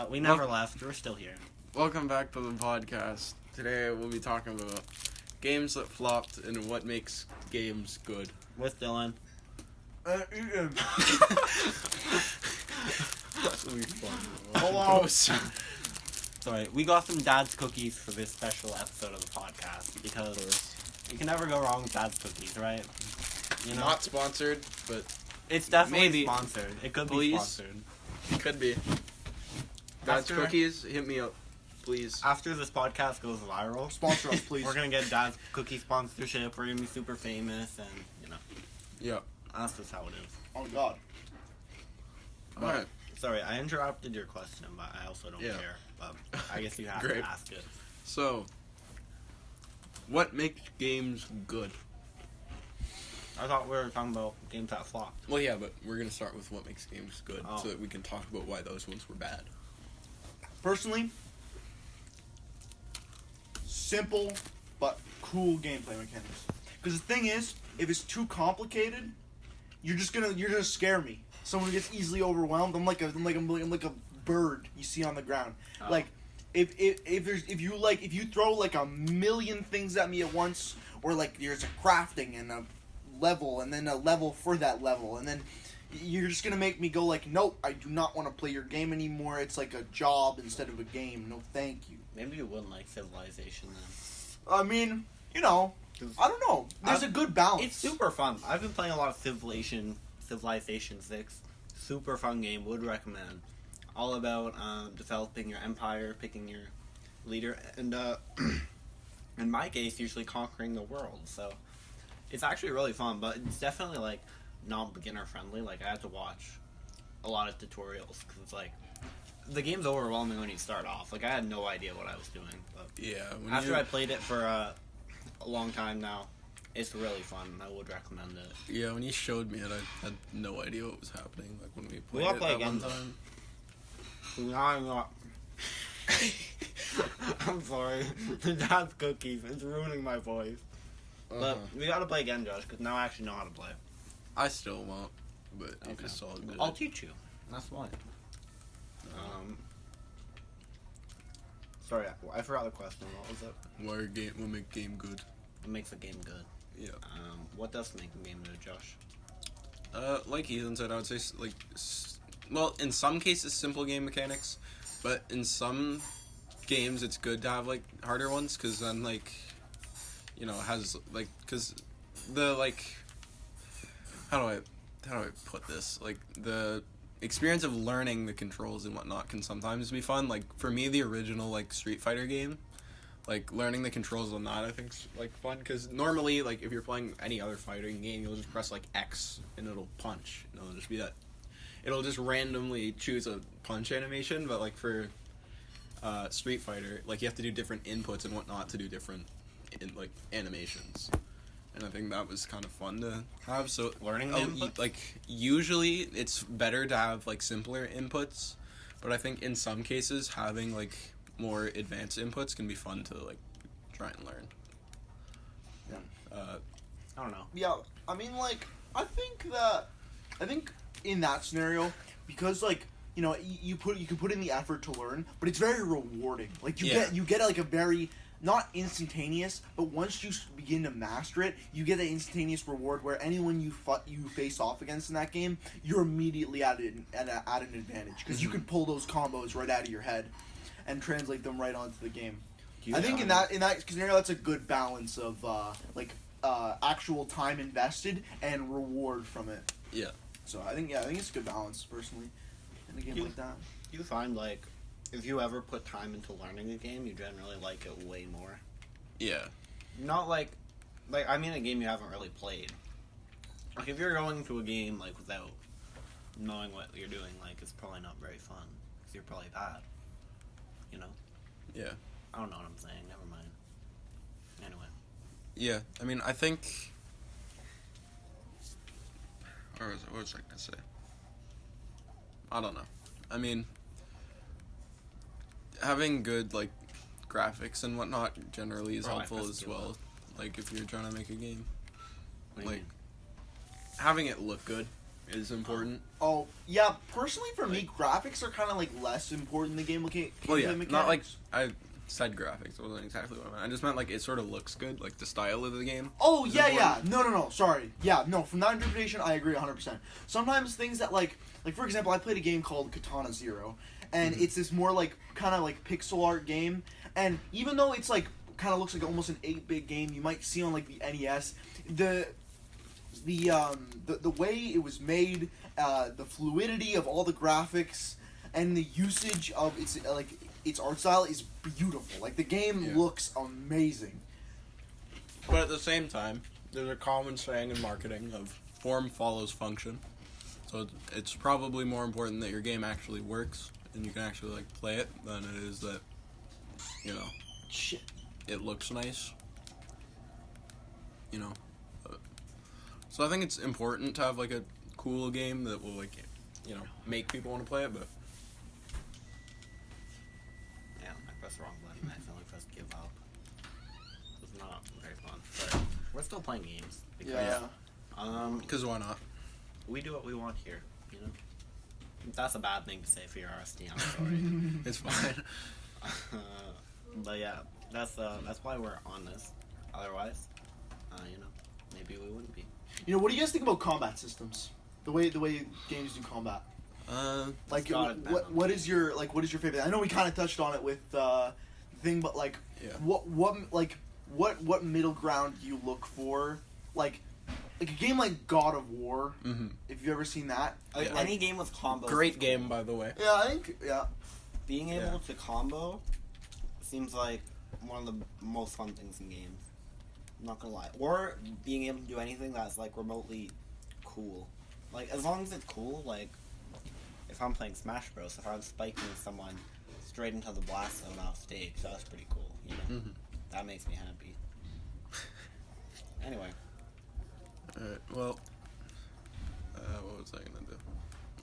We never left. We're still here. Welcome back to the podcast. Today we'll be talking about games that flopped and what makes games good. With Dylan. Ian. Hello. Sorry, we got some Dad's cookies for this special episode of the podcast because you can never go wrong with Dad's cookies, right? You know? Not sponsored, but it's definitely maybe sponsored. It could be sponsored. It could be. Dad's cookies, hit me up, please. After this podcast goes viral, Sponsor us, please. We're gonna get Dad's cookie sponsorship. We're gonna be super famous, and you know. Yeah. That's just how it is. Oh God. Alright. Sorry, I interrupted your question, but I also don't care. But I guess you have to ask it. So, what makes games good? I thought we were talking about games that flopped. Well, yeah, but we're gonna start with what makes games good, Oh. so that we can talk about why those ones were bad. Personally, simple but cool gameplay mechanics. Because the thing is, if it's too complicated, you're gonna scare me. Someone gets easily overwhelmed. I'm like a bird you see on the ground. Oh. Like if you throw like a million things at me at once, or like there's a crafting and a level and then a level for that level, and then you're just gonna make me go like, nope, I do not want to play your game anymore. It's like a job instead of a game. No, thank you. Maybe you wouldn't like Civilization then. I mean, you know, I don't know. There's a good balance. It's super fun. I've been playing a lot of Civilization 6. Super fun game. Would recommend. All about developing your empire, picking your leader, and in my case, usually conquering the world. So it's actually really fun, but it's definitely like not beginner friendly. Like I had to watch a lot of tutorials because it's like the game's overwhelming when you start off. Like I had no idea what I was doing. But Yeah. after I played it for a long time now, it's really fun. I would recommend it. Yeah, when you showed me it, I had no idea what was happening. Like when we played gotta it play that again, one time. I'm sorry. The Dad's cookies. It's ruining my voice. But we gotta play again, Josh, because now I actually know how to play. I still won't, but if it's all good. I'll teach you. That's fine. Sorry, I forgot the question. What was it? What make game good? What makes a game good? Yeah. What does make a game good, Josh? Like Ethan said, I would say well, in some cases simple game mechanics, but in some games it's good to have like harder ones because then like, you know, has like because the like how do I put this, like the experience of learning the controls and whatnot can sometimes be fun. Like for me, the original like Street Fighter game, like learning the controls on that I think's like fun because normally like if you're playing any other fighting game you'll just press like X and it'll punch and it'll just be that, it'll just randomly choose a punch animation. But like for Street Fighter, like you have to do different inputs and whatnot to do different like animations, and I think that was kind of fun to have. So Learning the inputs? Like usually it's better to have like simpler inputs, but I think in some cases having like more advanced inputs can be fun to like try and learn. Yeah. I don't know. Yeah, I mean, like, I think in that scenario, because like, you know, you can put in the effort to learn, but it's very rewarding. Like you get like a very, not instantaneous, but once you begin to master it, you get an instantaneous reward where anyone you face off against in that game, you're immediately at an advantage because you can pull those combos right out of your head and translate them right onto the game. I think in that scenario, that's a good balance of actual time invested and reward from it. Yeah. So I think it's a good balance personally in a game like that. You find like if you ever put time into learning a game, you generally like it way more. Yeah. Not like I mean a game you haven't really played. Like if you're going to a game like without knowing what you're doing, like, it's probably not very fun. Because you're probably bad. You know? Yeah. I don't know what I'm saying. Never mind. Anyway. Yeah, I mean, I think... What was I going to say? I don't know. I mean, having good, like, graphics and whatnot generally is helpful as well. Like, if you're trying to make a game. Like, having it look good is important. Oh, yeah, personally for me, graphics are kind of, like, less important than game mechanics. Not like... I said graphics, wasn't exactly what I meant. I just meant, like, it sort of looks good, like, the style of the game. Oh, yeah. No, sorry. Yeah, no, from that interpretation, I agree 100%. Sometimes things that, like, for example, I played a game called Katana Zero, and it's this more, like, kind of, like, pixel art game, and even though it's, like, kind of looks like almost an 8-bit game you might see on, like, the NES, the way it was made, the fluidity of all the graphics, and the usage of its art style is beautiful. Like, the game looks amazing. But at the same time, there's a common saying in marketing of form follows function. So it's probably more important that your game actually works and you can actually, like, play it than it is that, you know, Shit. It looks nice. You know. So I think it's important to have, like, a cool game that will, like, you know, make people want to play it, but... Yeah, I pressed the wrong button. I accidentally pressed give up. It's not very fun. But we're still playing games. Because why not? We do what we want here, you know? That's a bad thing to say for your RSD, I'm sorry. It's fine. But yeah, that's why we're on this. Otherwise, you know, maybe we wouldn't be. You know, what do you guys think about combat systems? The way games do combat. Like, what is your favorite? I know we kind of touched on it with thing, but like, what middle ground do you look for? Like a game like God of War. Mm-hmm. If you've ever seen that, Like, any game with combos. Great game, by the way. Yeah, I think being able to combo seems like one of the most fun things in games. I'm not gonna lie. Or being able to do anything that's, like, remotely cool. Like, as long as it's cool, like, if I'm playing Smash Bros., if I'm spiking someone straight into the blast zone off stage, that's pretty cool, you know? Mm-hmm. That makes me happy. Anyway. Alright, well, what was I gonna do?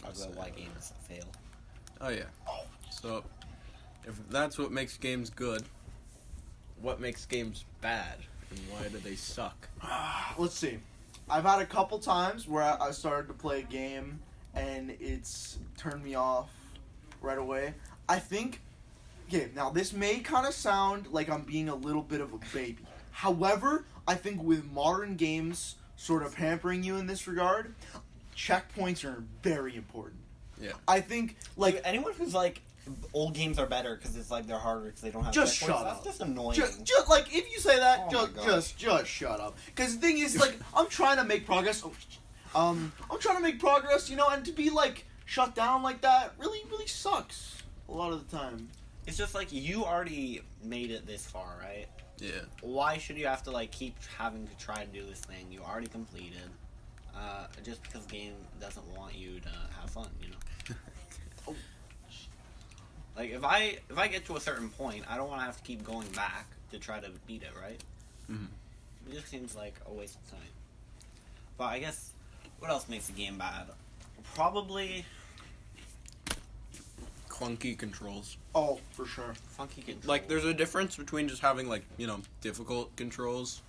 Talk about why games fail. Oh, yeah. So, if that's what makes games good, what makes games bad? And why do they suck? Let's see. I've had a couple times where I started to play a game and it's turned me off right away. I think, okay, now this may kind of sound like I'm being a little bit of a baby. However, I think with modern games sort of hampering you in this regard, checkpoints are very important. Yeah. I think, like... anyone who's like, old games are better because it's like they're harder because they don't have just checkpoints, shut up. that's just annoying. Just like, if you say that, Oh my gosh. just shut up. Because the thing is, like, I'm trying to make progress. I'm trying to make progress, you know, and to be, like, shut down like that really, really sucks a lot of the time. It's just like, you already made it this far, right? Yeah. Why should you have to, like, keep having to try to do this thing you already completed, just because the game doesn't want you to have fun, you know? Oh. Like, if I get to a certain point, I don't want to have to keep going back to try to beat it, right? Mm-hmm. It just seems like a waste of time. But I guess, what else makes a game bad? Probably... clunky controls. Oh, for sure. funky controls. Like, there's a difference between just having, like, you know, difficult controns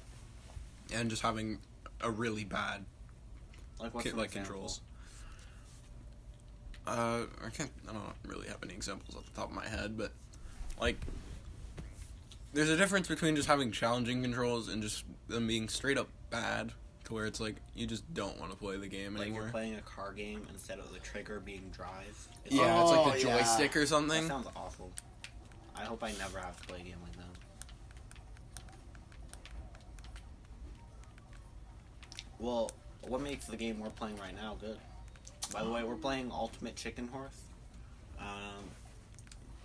and just having a really bad Like, what's an example? controls. I don't really have any examples off the top of my head, but, like, there's a difference between just having challenging controls and just them being straight up bad, to where it's like, you just don't want to play the game Like, anymore. you're playing a car game instead of the trigger being drive. It's Yeah, it's like the Oh, yeah. joystick or That something. sounds awful. I hope I never have to play a game like that. Well, what makes the game we're playing right now good? By the way, we're playing Ultimate Chicken Horse.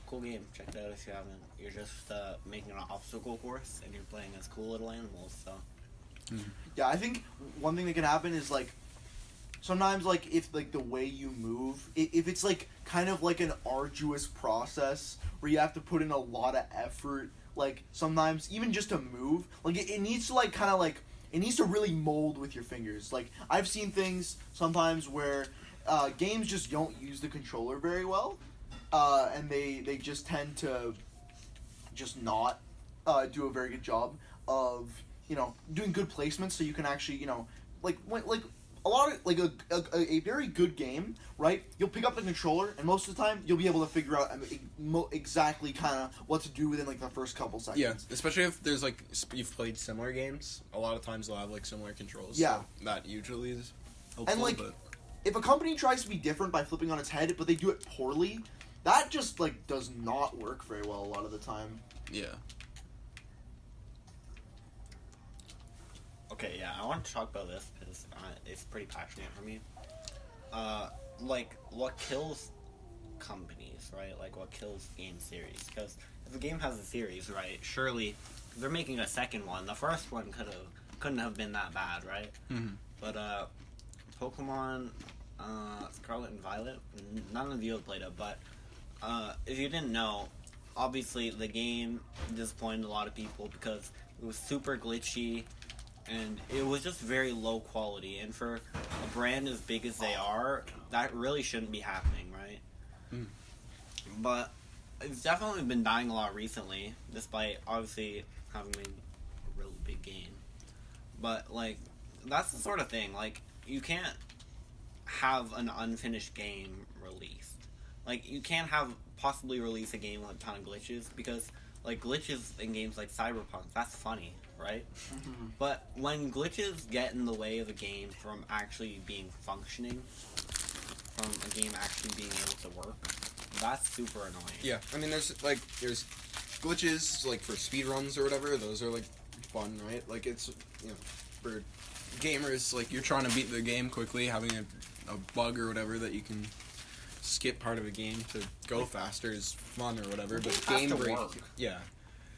Cool game. Check it out if you haven't. You're just making an obstacle course, and you're playing as cool little animals, so... Yeah, I think one thing that can happen is, like, sometimes, like, if, like, the way you move, if it's, like, kind of like an arduous process where you have to put in a lot of effort, like, sometimes, even just to move, like, it needs to, like, kind of, like, it needs to really mold with your fingers. Like, I've seen things sometimes where games just don't use the controller very well, and they just tend to just not do a very good job of, you know, doing good placements so you can actually, you know, like a lot of, like, a very good game, right? You'll pick up the controller, and most of the time, you'll be able to figure out exactly kind of what to do within, like, the first couple seconds. Yeah, especially if there's, like, you've played similar games. A lot of times they'll have, like, similar controls. Yeah. So that usually is helpful, And, like, but if a company tries to be different by flipping on its head, but they do it poorly, that just, like, does not work very well a lot of the time. yeah. Okay, yeah, I want to talk about this because it's pretty passionate for me. Like, what kills companies, right? Like, what kills game series? Because if a game has a series, right, surely they're making a second one. The first one couldn't have been that bad, right? Mm-hmm. But Pokemon Scarlet and Violet, none of you have played it, but if you didn't know, obviously the game disappointed a lot of people because it was super glitchy. And it was just very low quality. And for a brand as big as they are, that really shouldn't be happening, right? Mm. But it's definitely been dying a lot recently, despite obviously having made a really big game. But, like, that's the sort of thing. Like, you can't have an unfinished game released. Like, you can't possibly release a game with a ton of glitches because, like, glitches in games like Cyberpunk, that's funny, right? Mm-hmm. But when glitches get in the way of a game from actually being functioning, from a game actually being able to work, that's super annoying. Yeah, I mean, there's glitches, like, for speedruns or whatever, those are, like, fun, right? Like, it's, you know, for gamers, like, you're trying to beat the game quickly, having a bug or whatever that you can skip part of a game to go faster is fun or whatever, but game break, yeah.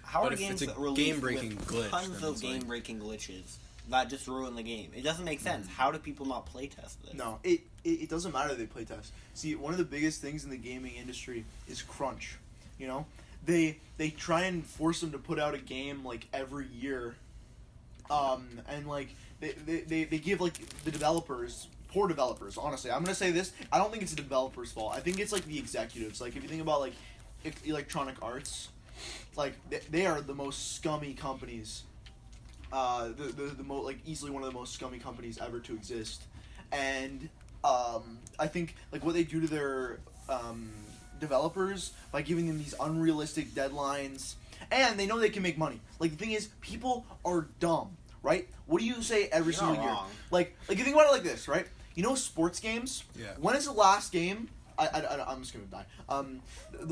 How But are if games it's a released game-breaking with glitch, tons then of it's like- game-breaking glitches that just ruin the game? It doesn't make sense. How do people not playtest this? No, it doesn't matter they playtest. See, one of the biggest things in the gaming industry is crunch. You know, they try and force them to put out a game like every year, and like they give like the developers, poor developers. Honestly, I'm gonna say this. I don't think it's the developers' fault. I think it's like the executives. Like if you think about like Electronic Arts, like they are the most scummy companies. Like easily one of the most scummy companies ever to exist, and I think like what they do to their developers by giving them these unrealistic deadlines, and they know they can make money. Like the thing is, people are dumb, right? What do you say every You're single not year? wrong. Like you think about it like this, right? You know sports games. Yeah. When is the last game? I'm just gonna die.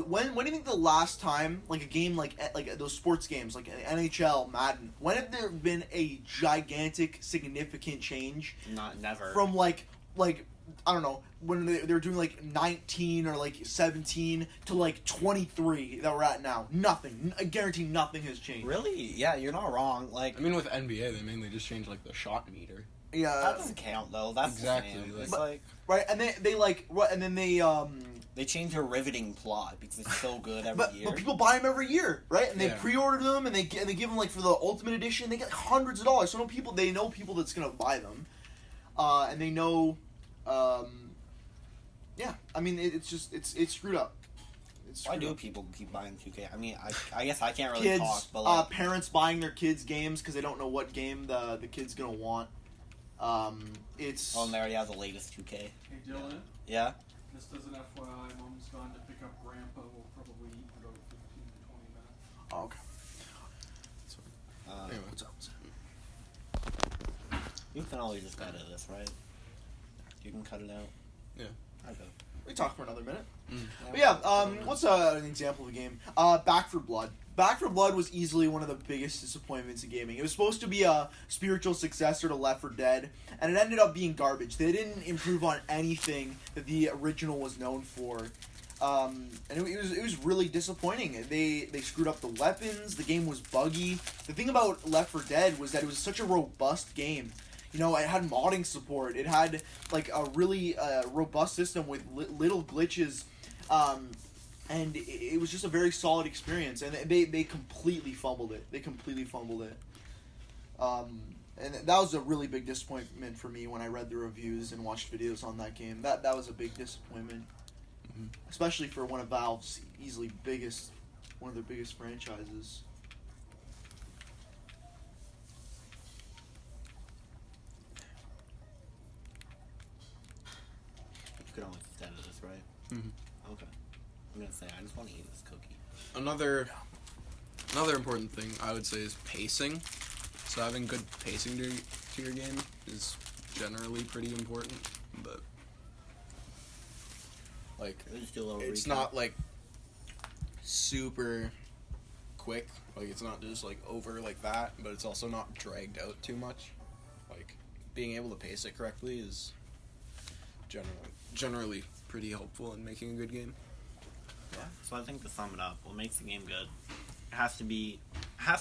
When do you think the last time like a game like those sports games like NHL, Madden? When have there been a gigantic, significant change? Never. From like I don't know when they were doing like 19 or like 17 to like 23 that we're at now. Nothing. I guarantee nothing has changed. Really? Yeah, you're not wrong. Like, I mean, with NBA, they mainly just changed, like, the shot meter. Yeah. that doesn't count though. That's Exactly, The same. like- It's like Right, and they like what, and then they change their riveting plot because it's so good every but year. people buy them every year, right? And they Yeah. pre-order them, and they give them like for the Ultimate Edition, they get like, hundreds of dollars. So they know people that's gonna buy them, and they know, yeah. I mean, it's just it's screwed up. It's Why screwed do up. people keep buying 2K? I mean, I guess I can't really Kids, talk, but like, parents buying their kids games because they don't know what game the kid's gonna want. It's oh, and they already have the latest 2K. Hey Dylan, Yeah. just as an FYI, Mom's gone to pick up Grandpa. We'll probably eat in about 15 to 20 minutes. oh, okay. Anyway. What's up? You can always just edit this, right? You can cut it out. Yeah. Okay. We talk for another minute. Mm. But yeah, what's an example of a game? Back for Blood. Back for Blood was easily one of the biggest disappointments in gaming. It was supposed to be a spiritual successor to Left 4 Dead, and it ended up being garbage. They didn't improve on anything that the original was known for. And it was really disappointing. They screwed up the weapons. The game was buggy. The thing about Left 4 Dead was that it was such a robust game. it had modding support. It had like a really robust system with little glitches, and it was just a very solid experience. And they completely fumbled it. And that was a really big disappointment for me when I read the reviews and watched videos on that game. That was a big disappointment, especially for one of Valve's one of their biggest franchises. You could only stand this, right? Mm-hmm. Okay. I'm gonna say I just want to eat this cookie. Another important thing I would say is pacing. So having good pacing to your game is generally pretty important, but like it's not like super quick. Like it's not just like over like that, but it's also not dragged out too much. Like being able to pace it correctly is generally pretty helpful in making a good game. Yeah. So I think to sum it up, what makes the game good, it has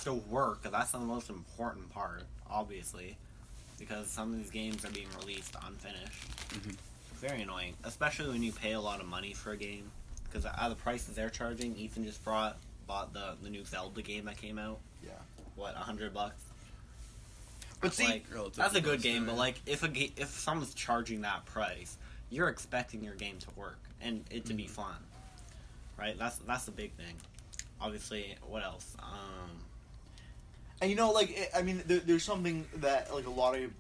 to work, because that's the most important part, obviously, because some of these games are being released unfinished. Mm-hmm. Very annoying, especially when you pay a lot of money for a game, because at the prices they're charging, Ethan just bought the new Zelda game that came out. Yeah. What, $100? But see, like, that's a good game, but like if someone's charging that price, you're expecting your game to work and it to be fun, right? That's the big thing. Obviously, what else? And there's something that like a lot of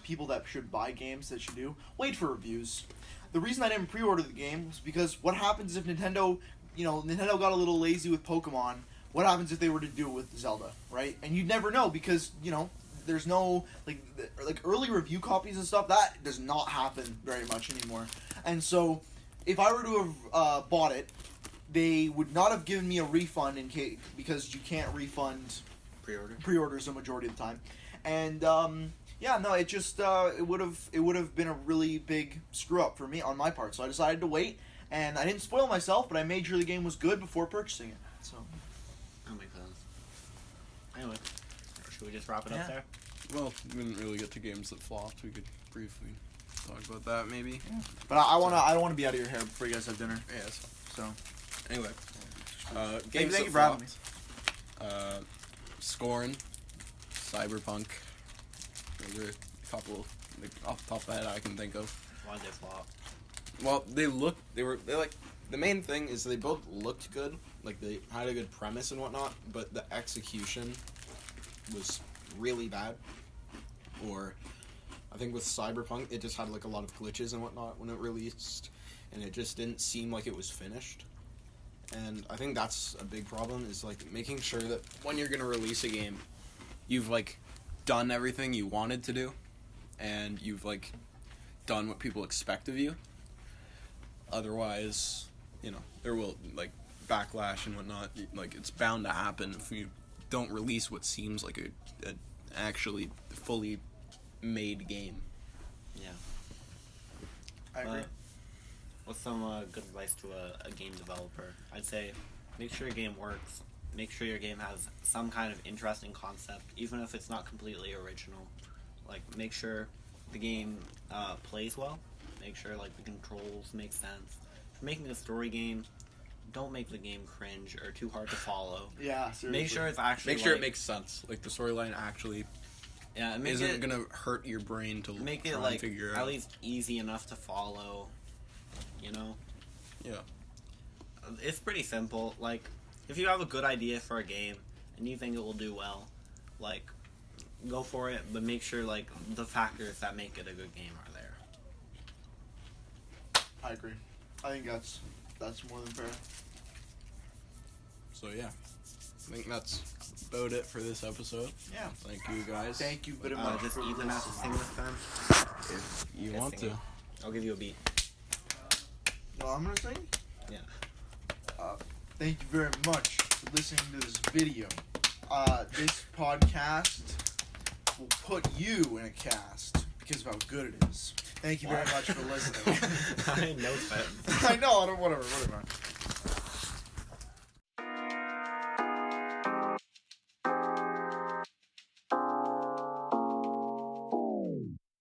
people that should buy games that should do. Wait for reviews. The reason I didn't pre-order the game was because what happens if Nintendo got a little lazy with Pokemon? What happens if they were to do it with Zelda, right? And you'd never know because there's no like early review copies and stuff. That does not happen very much anymore. And so, if I were to have bought it, they would not have given me a refund because you can't refund pre-orders the majority of the time. And it just it would have been a really big screw up for me on my part. So I decided to wait, and I didn't spoil myself, but I made sure the game was good before purchasing it. So that makes sense. Anyway, should we just wrap it up there? Well, we didn't really get to games that flopped. We could briefly talk about that, maybe. Yeah. But I don't want to be out of your hair before you guys have dinner. Yes. So anyway, thank games you for having me. Scorn, Cyberpunk. Those are a couple off the top of the head I can think of. Why'd they flop? Well, the main thing is they both looked good. Like they had a good premise and whatnot, but the execution was really bad. Or I think with Cyberpunk, it just had like a lot of glitches and whatnot when it released, and it just didn't seem like it was finished. And I think that's a big problem, is like making sure that when you're gonna release a game, you've like done everything you wanted to do, and you've like done what people expect of you. Otherwise, there will like backlash and whatnot. Like it's bound to happen if you don't release what seems like a actually fully made game. Yeah. I agree. What's some good advice to a game developer? I'd say make sure your game works. Make sure your game has some kind of interesting concept, even if it's not completely original. Like, make sure the game plays well. Make sure, like, the controls make sense. If you're making a story game, don't make the game cringe or too hard to follow. Yeah, seriously. Make sure it's actually it makes sense. Like, the storyline actually isn't going to hurt your brain to make try it, and like, figure out. at least easy enough to follow, Yeah. It's pretty simple. Like, if you have a good idea for a game and you think it will do well, like, go for it, but make sure, like, the factors that make it a good game are there. I agree. I think that's more than fair. So yeah, I think that's about it for this episode. Yeah. Thank you guys. Thank you very much. Just for Ethan has to sing listening. this time. If you Yes, want sing to. it. I'll give you a beat. Well, I'm gonna sing. Yeah. Thank you very much for listening to this video. This podcast will put you in a cast because of how good it is. Thank you very much for listening. I know that. I know. Whatever.